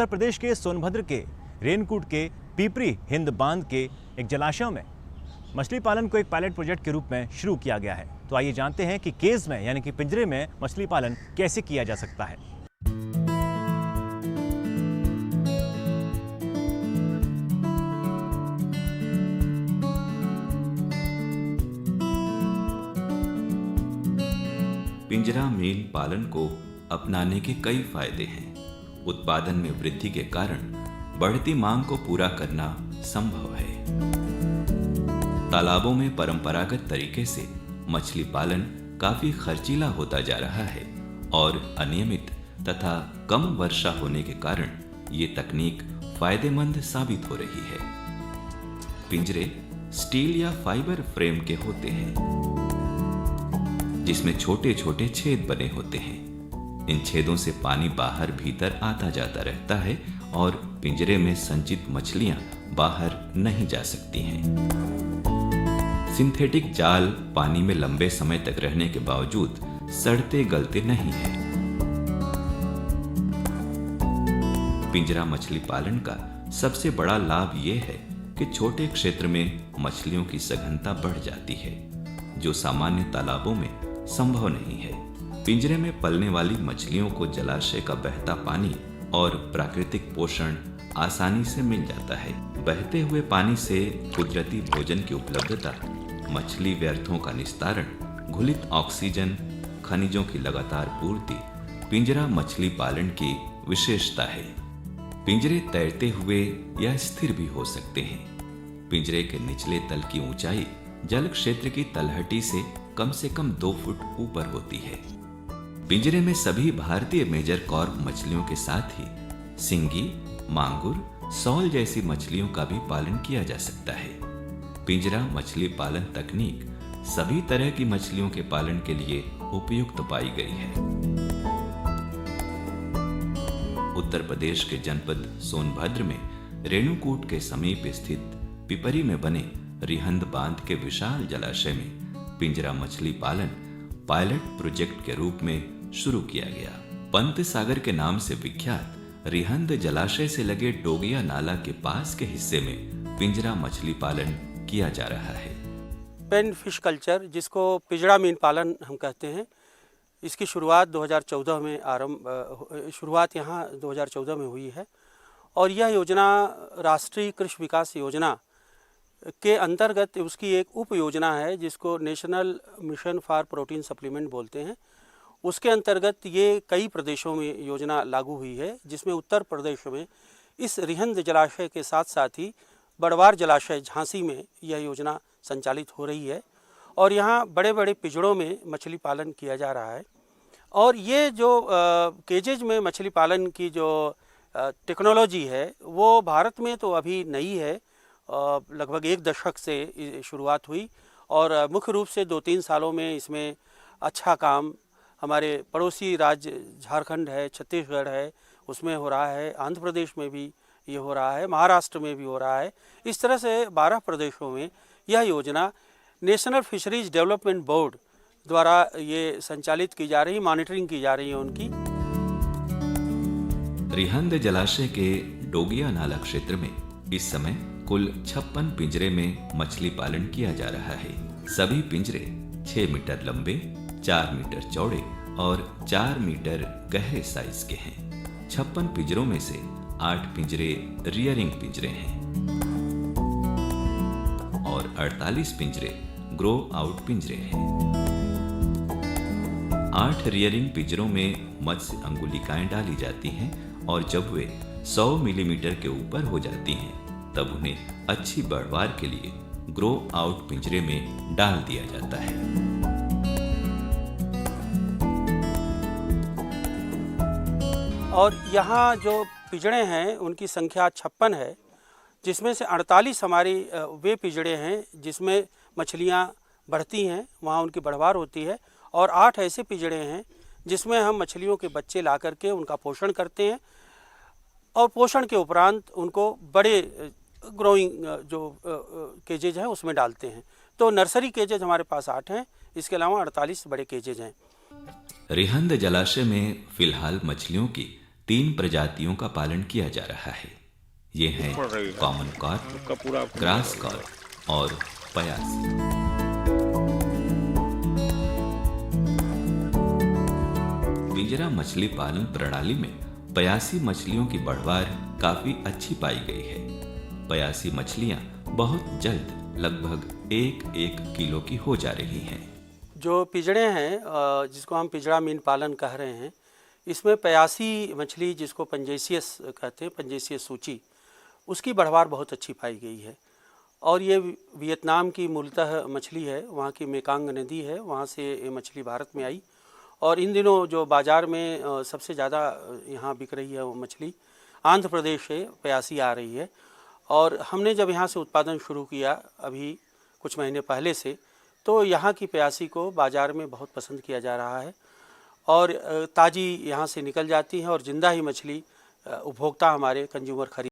उत्तर प्रदेश के सोनभद्र के रेनकूट के पिपरी हिंद बांध के एक जलाशयों में मछली पालन को एक पायलट प्रोजेक्ट के रूप में शुरू किया गया है। तो आइए जानते हैं कि केज में यानी कि पिंजरे में मछली पालन कैसे किया जा सकता है। पिंजरा मीन पालन को अपनाने के कई फायदे हैं। उत्पादन में वृद्धि के कारण बढ़ती मांग को पूरा करना संभव है। तालाबों में परंपरागत तरीके से मछली पालन काफी खर्चीला होता जा रहा है और अनियमित तथा कम वर्षा होने के कारण ये तकनीक फायदेमंद साबित हो रही है। पिंजरे स्टील या फाइबर फ्रेम के होते हैं जिसमें छोटे छोटे छेद बने होते हैं। इन छेदों से पानी बाहर भीतर आता जाता रहता है और पिंजरे में संचित मछलियां बाहर नहीं जा सकती हैं। सिंथेटिक जाल पानी में लंबे समय तक रहने के बावजूद सड़ते गलते नहीं है। पिंजरा मछली पालन का सबसे बड़ा लाभ यह है कि छोटे क्षेत्र में मछलियों की सघनता बढ़ जाती है, जो सामान्य तालाबों में संभव नहीं है। पिंजरे में पलने वाली मछलियों को जलाशय का बहता पानी और प्राकृतिक पोषण आसानी से मिल जाता है। बहते हुए पानी से कुदरती भोजन की उपलब्धता, मछली व्यर्थों का निस्तारण, घुलित ऑक्सीजन, खनिजों की लगातार पूर्ति पिंजरा मछली पालन की विशेषता है। पिंजरे तैरते हुए या स्थिर भी हो सकते हैं। पिंजरे के निचले तल की ऊंचाई जल क्षेत्र की तलहटी से कम 2 फुट ऊपर होती है। पिंजरे में सभी भारतीय मेजर कॉर्प मछलियों के साथ ही सिंगी, मांगुर, सौल जैसी मछलियों का भी पालन किया जा सकता है। पिंजरा मछली पालन तकनीक सभी तरह की मछलियों के पालन के लिए उपयुक्त पाई गई है। उत्तर प्रदेश के जनपद सोनभद्र में रेणुकूट के समीप स्थित पिपरी में बने रिहंद बांध के विशाल जलाशय में पिंजरा मछली पालन पायलट प्रोजेक्ट के रूप में शुरू किया गया। पंत सागर के नाम से विख्यात रिहंद जलाशय से लगे डोगिया नाला के पास के हिस्से में पिंजरा मछली पालन किया जा रहा है। पेन फिश कल्चर, जिसको पिंजरा मीन पालन हम कहते हैं, इसकी शुरुआत 2014 में शुरुआत यहाँ 2014 में हुई है और यह योजना राष्ट्रीय कृषि विकास योजना के अंतर्गत उसकी एक उप योजना है जिसको national mission for protein supplement बोलते हैं। उसके अंतर्गत ये कई प्रदेशों में योजना लागू हुई है, जिसमें उत्तर प्रदेश में इस रिहंद जलाशय के साथ साथ ही बड़वार जलाशय झांसी में यह योजना संचालित हो रही है और यहाँ बड़े बड़े पिंजड़ों में मछली पालन किया जा रहा है। और ये जो केजेज में मछली पालन की जो टेक्नोलॉजी है वो भारत में तो अभी नई है, लगभग 1 दशक से शुरुआत हुई और मुख्य रूप से 2-3 सालों में इसमें अच्छा काम हमारे पड़ोसी राज्य झारखंड है, छत्तीसगढ़ है, उसमें हो रहा है, आंध्र प्रदेश में भी ये हो रहा है, महाराष्ट्र में भी हो रहा है। इस तरह से 12 प्रदेशों में यह योजना नेशनल फिशरीज डेवलपमेंट बोर्ड द्वारा ये संचालित की जा रही, मॉनिटरिंग की जा रही है उनकी। रिहंद जलाशय के डोगिया नाला क्षेत्र में इस समय कुल 56 पिंजरे में मछली पालन किया जा रहा है। सभी पिंजरे 6 मीटर लंबे, 4 मीटर चौड़े और 4 मीटर गहरे साइज के हैं। 56 पिंजरों में से 8 पिंजरे रियरिंग पिंजरे हैं और 48 पिंजरे ग्रो आउट पिंजरे हैं। 8 रियरिंग पिंजरों में मत्स्य अंगुलिकाएं डाली जाती हैं और जब वे 100 मिलीमीटर के ऊपर हो जाती हैं तब उन्हें अच्छी बढ़वार के लिए ग्रो आउट पिंजरे में डाल दिया जाता है। और यहाँ जो पिंजड़े हैं उनकी संख्या 56 है, जिसमें से 48 हमारी वे पिंजड़े हैं जिसमें मछलियाँ बढ़ती हैं, वहाँ उनकी बढ़वार होती है और 8 ऐसे पिंजड़े हैं जिसमें हम मछलियों के बच्चे ला करके उनका पोषण करते हैं और पोषण के उपरांत उनको बड़े ग्रोइंग जो केजेज हैं उसमें डालते हैं। तो नर्सरी केजेज हमारे पास 8 हैं, इसके अलावा 48 बड़े केजेज हैं। रिहंद जलाशय में फिलहाल मछलियों की 3 प्रजातियों का पालन किया जा रहा है। ये हैं कॉमन कार्प, ग्रास कार्प और पयासी। पिंजरा मछली पालन प्रणाली में पयासी मछलियों की बढ़वार काफी अच्छी पाई गई है। पयासी मछलियां बहुत जल्द लगभग 1-1 किलो की हो जा रही हैं। जो पिजड़े हैं जिसको हम पिजड़ा मीन पालन कह रहे हैं, इसमें पयासी मछली जिसको पंजेसियस कहते हैं, पंजेसियस सूची, उसकी बढ़वार बहुत अच्छी पाई गई है। और ये वियतनाम की मूलतः मछली है, वहाँ की मेकांग नदी है, वहाँ से ये मछली भारत में आई। और इन दिनों जो बाज़ार में सबसे ज़्यादा यहाँ बिक रही है वो मछली आंध्र प्रदेश से पयासी आ रही है। और हमने जब यहाँ से उत्पादन शुरू किया अभी कुछ महीने पहले से, तो यहाँ की प्यासी को बाज़ार में बहुत पसंद किया जा रहा है और ताज़ी यहाँ से निकल जाती है और ज़िंदा ही मछली उपभोक्ता हमारे कंज्यूमर खरीद